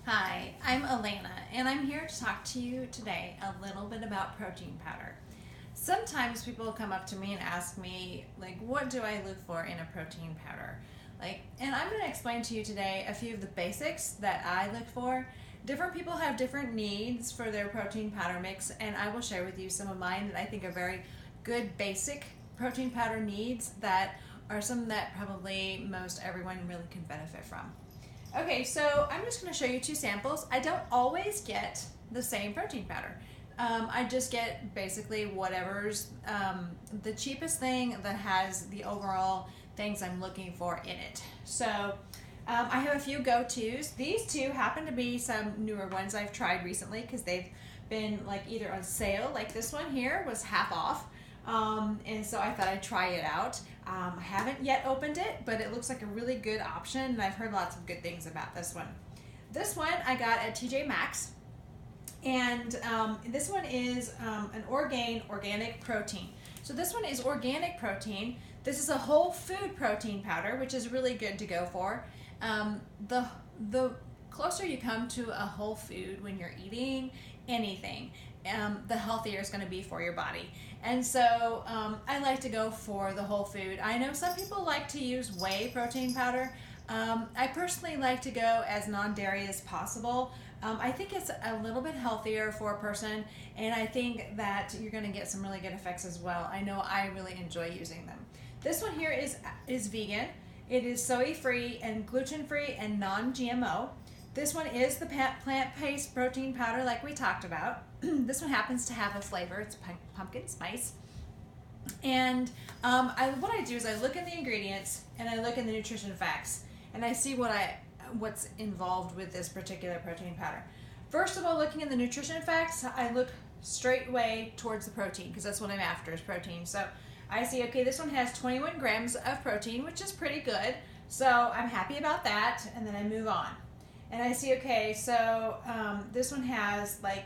Hi, I'm Alana, and I'm here to talk to you today a little bit about protein powder. Sometimes people come up to me and ask me, like, what do I look for in a protein powder? And I'm going to explain to you today a few of the basics that I look for. Different people have different needs for their protein powder mix, and I will share with you some of mine that I think are very good basic protein powder needs that are some that probably most everyone really can benefit from. Okay, so I'm just going to show you two samples. I don't always get the same protein powder. I just get basically whatever's the cheapest thing that has the overall things I'm looking for in it. So I have a few go-tos. These two happen to be some newer ones I've tried recently because they've been like either on sale, like this one here was half off. And so I thought I'd try it out. I haven't yet opened it, but it looks like a really good option, and I've heard lots of good things about this one. This one I got at TJ Maxx, and this one is an Orgain organic protein. So this one is organic protein. This is a whole food protein powder, which is really good to go for. The closer you come to a whole food when you're eating anything, the healthier it's going to be for your body. And so I like to go for the whole food. I know some people like to use whey protein powder. I personally like to go as non-dairy as possible. I think it's a little bit healthier for a person, and I think that you're going to get some really good effects as well. I know I really enjoy using them. This one here is vegan. It is soy-free and gluten-free and non-GMO. This one is the plant-based protein powder like we talked about. This one happens to have a flavor. It's pumpkin spice. And what I do is I look in the ingredients and I look in the nutrition facts and I see what's involved with this particular protein powder. First of all, looking in the nutrition facts, I look straight away towards the protein because that's what I'm after is protein. So I see, okay, this one has 21 grams of protein, which is pretty good. So I'm happy about that, and then I move on. And I see, okay, so this one has like,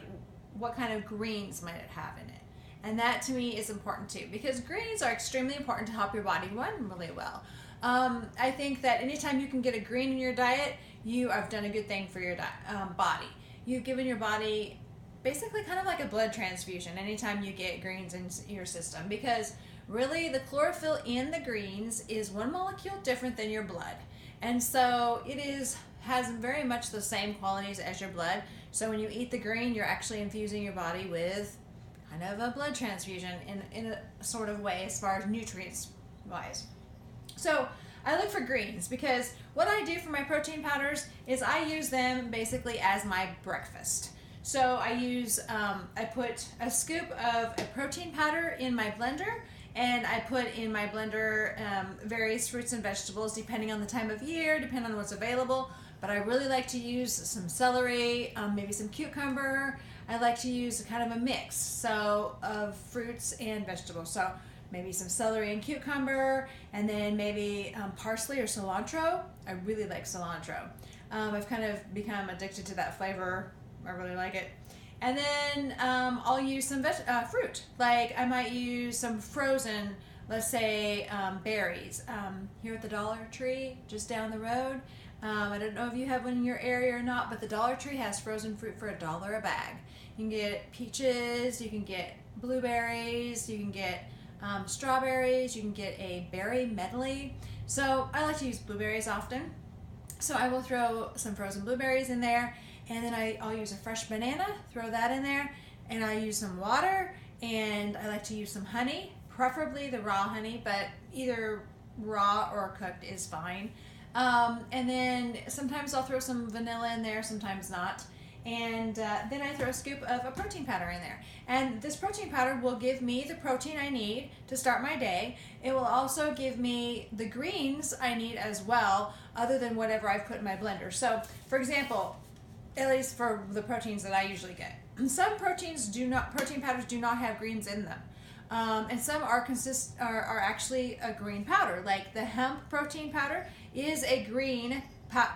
what kind of greens might it have in it? And that to me is important too, because greens are extremely important to help your body run really well. I think that anytime you can get a green in your diet, you have done a good thing for your body. You've given your body basically kind of like a blood transfusion anytime you get greens in your system, because really the chlorophyll in the greens is one molecule different than your blood. And so it has very much the same qualities as your blood. So when you eat the green, you're actually infusing your body with kind of a blood transfusion in a sort of way as far as nutrients wise. So I look for greens because what I do for my protein powders is I use them basically as my breakfast. So I put a scoop of a protein powder in my blender, and I put in my blender various fruits and vegetables depending on the time of year, depending on what's available. But I really like to use some celery, maybe some cucumber. I like to use kind of a mix of fruits and vegetables. So maybe some celery and cucumber, and then maybe parsley or cilantro. I really like cilantro. I've kind of become addicted to that flavor. I really like it. And then I'll use some fruit. Like I might use some frozen, let's say berries. Here at the Dollar Tree, just down the road. I don't know if you have one in your area or not, but the Dollar Tree has frozen fruit for $1 a bag. You can get peaches, you can get blueberries, you can get strawberries, you can get a berry medley. So I like to use blueberries often. So I will throw some frozen blueberries in there, and then I'll use a fresh banana, throw that in there, and I use some water, and I like to use some honey, preferably the raw honey, but either raw or cooked is fine. And then sometimes I'll throw some vanilla in there, sometimes not. And then I throw a scoop of a protein powder in there. And this protein powder will give me the protein I need to start my day. It will also give me the greens I need as well, other than whatever I've put in my blender. So, for example, at least for the proteins that I usually get, some protein powders do not have greens in them. And some are actually a green powder, like the hemp protein powder is a green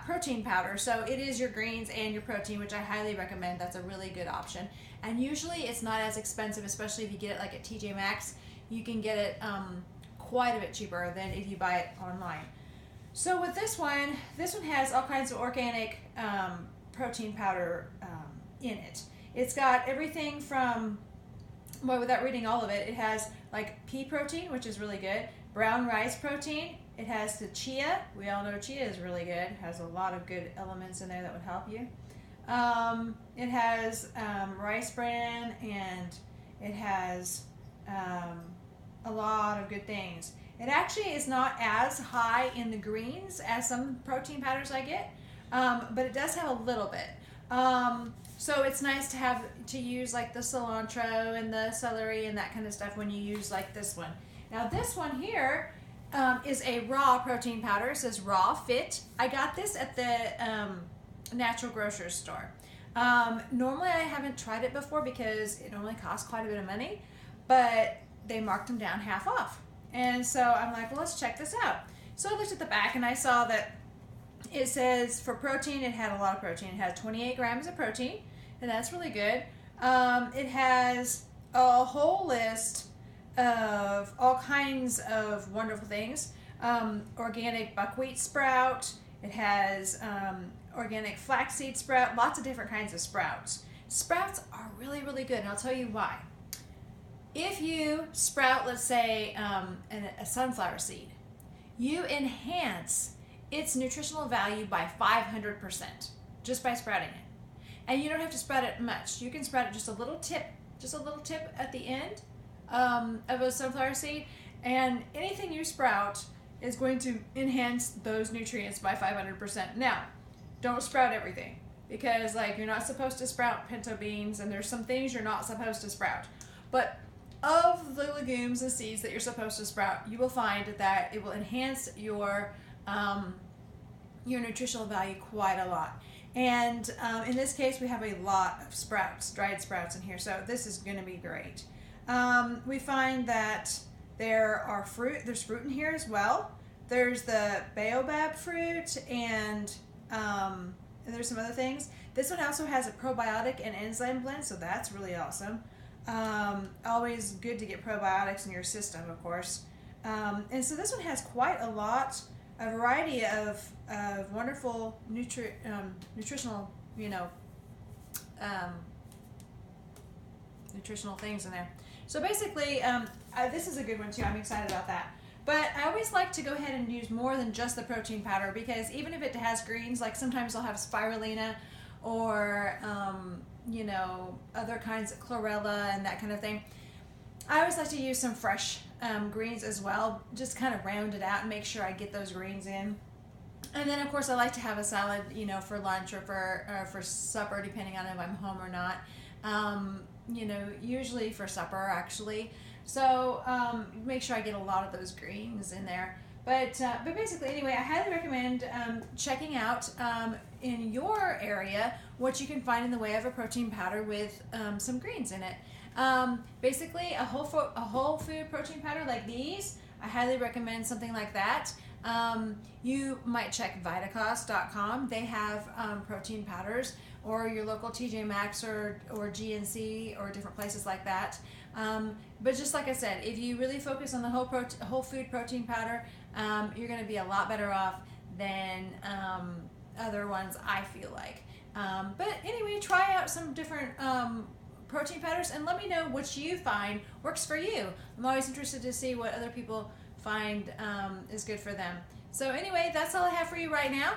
protein powder, so it is your greens and your protein, which I highly recommend. That's a really good option, and usually it's not as expensive, especially if you get it like at TJ Maxx. You can get it quite a bit cheaper than if you buy it online. So with this one has all kinds of organic protein powder in it. It's got everything from, well, without reading all of it, it has like pea protein, which is really good, brown rice protein. It has the chia. We all know chia is really good. It has a lot of good elements in there that would help you. It has rice bran, and it has a lot of good things. It actually is not as high in the greens as some protein powders I get, but it does have a little bit. So it's nice to have to use like the cilantro and the celery and that kind of stuff when you use like this one. Now this one here is a raw protein powder. It says Raw Fit. I got this at the natural grocer's store. Normally I haven't tried it before because it normally costs quite a bit of money, but they marked them down half off. And so I'm like, well, let's check this out. So I looked at the back and I saw that it says for protein, it had a lot of protein. It had 28 grams of protein, and that's really good. It has a whole list of all kinds of wonderful things. Organic buckwheat sprout. It has organic flaxseed sprout, lots of different kinds of sprouts. Sprouts are really, really good, and I'll tell you why. If you sprout, let's say, a sunflower seed, you enhance its nutritional value by 500% just by sprouting it. And you don't have to sprout it much. You can sprout it just a little tip at the end of a sunflower seed, and anything you sprout is going to enhance those nutrients by 500%. Now, don't sprout everything, because like you're not supposed to sprout pinto beans, and there's some things you're not supposed to sprout. But of the legumes and seeds that you're supposed to sprout, you will find that it will enhance your nutritional value quite a lot. And in this case, we have a lot of sprouts, dried sprouts in here, so this is going to be great. We find that there's fruit in here as well. There's the baobab fruit, and there's some other things. This one also has a probiotic and enzyme blend, so that's really awesome. Always good to get probiotics in your system, of course. And so this one has quite a variety of wonderful nutritional, nutritional things in there. So basically, this is a good one too. I'm excited about that. But I always like to go ahead and use more than just the protein powder, because even if it has greens, like sometimes I'll have spirulina or other kinds of chlorella and that kind of thing. I always like to use some fresh greens as well, just kind of round it out and make sure I get those greens in. And then of course I like to have a salad, for lunch or for supper, depending on if I'm home or not. Usually for supper actually. So make sure I get a lot of those greens in there. But basically, anyway, I highly recommend checking out in your area what you can find in the way of a protein powder with some greens in it. Basically, a whole food protein powder like these, I highly recommend something like that. You might check Vitacost.com. They have protein powders, or your local TJ Maxx or GNC or different places like that. But just like I said, if you really focus on the whole food protein powder, you're going to be a lot better off than other ones, I feel like. But anyway, try out some different protein powders and let me know what you find works for you. I'm always interested to see what other people find is good for them. So anyway, that's all I have for you right now.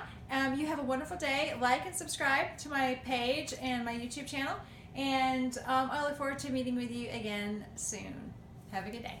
You have a wonderful day. Like and subscribe to my page and my YouTube channel. And I look forward to meeting with you again soon. Have a good day.